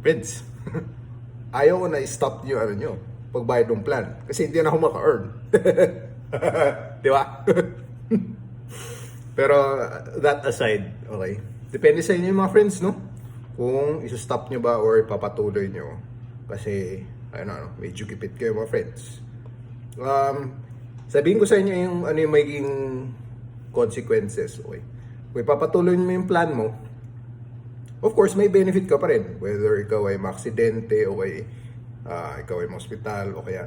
Friends, ayaw ko na i-stop nyo, pagbayad ng plan. Kasi hindi na ako maka-earn. Di ba? Pero, that aside, okay? Depende sa inyo mga friends, no? Kung isa-stop nyo ba or papatuloy nyo. Kasi, medyo kipit kayo mga friends. Sabihin ko sa inyo yung ano yung magiging consequences, okay? Kung ipapatuloy mo yung plan mo, of course, may benefit ka pa rin. Whether ikaw ay maaksidente o ikaw ay ma-hospital o kaya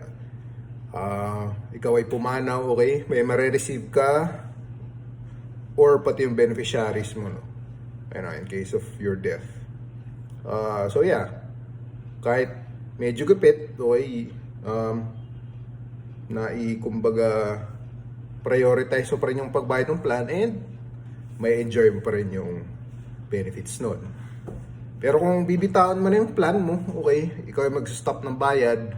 ikaw ay pumanaw, okay? May marireceive ka or pati yung beneficiaries mo, no? In case of your death. So yeah, kahit medyo gupit, okay, kumbaga prioritize mo pa rin yung pagbayad ng plan and may enjoy mo pa rin yung benefits nun. Pero kung bibitawan mo na yung plan mo, okay, ikaw ay mag-stop ng bayad,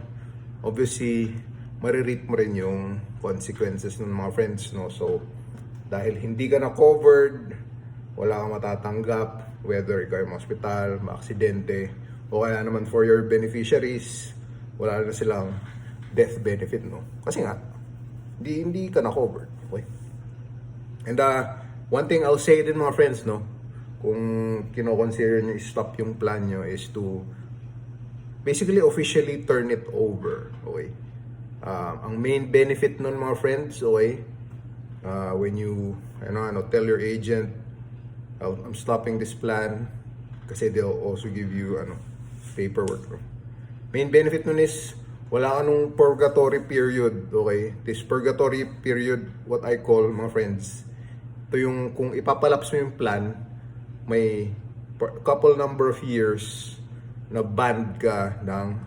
obviously, marireap mo rin yung consequences ng mga friends, no? So, dahil hindi ka na covered, wala kang matatanggap, whether ikaw ay ma-hospital, ma-aksidente, o kaya naman for your beneficiaries, wala na silang death benefit, no? Kasi nga, hindi ka na covered, okay? And one thing I'll say din mga friends, no, kung kino-consider nyo i-stop yung plan nyo is to basically officially turn it over, okay? Ang main benefit nun mga friends, okay, when you tell your agent, I'm stopping this plan, kasi they'll also give you paperwork, no? Main benefit nun is wala ka nung purgatory period, okay? This purgatory period, what I call mga friends, ito yung kung ipapalaps mo yung plan, may couple number of years na banned ka ng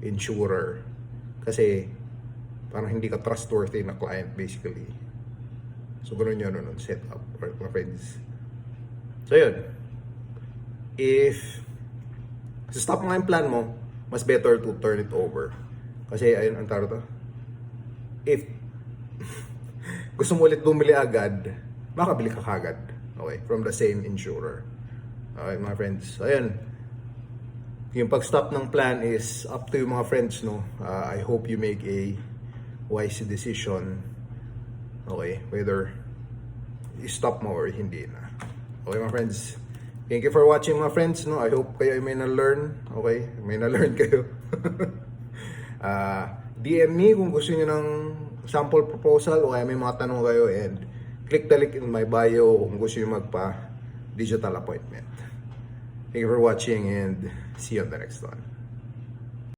insurer. Kasi parang hindi ka trustworthy na client basically. So ganun yun nun set up, right, mga friends. So yun. If stop mo nga yung plan mo, mas better to turn it over. Kasi ayun ang taro to. If gusto mo ulit bumili agad, makabili ka kagad. Okay, from the same insurer. Okay, mga friends. So, ayun. Yung pag-stop ng plan is up to you mga friends, no? I hope you make a wise decision. Okay, whether i-stop mo or hindi na. Okay, mga friends. Thank you for watching, mga friends, no? I hope kayo ay may na-learn. Okay, may na-learn kayo. DM me kung gusto niyo ng sample proposal o kaya may mga tanong kayo, and click the link in my bio kung gusto niyo magpa-digital appointment. Thank you for watching and see you on the next one.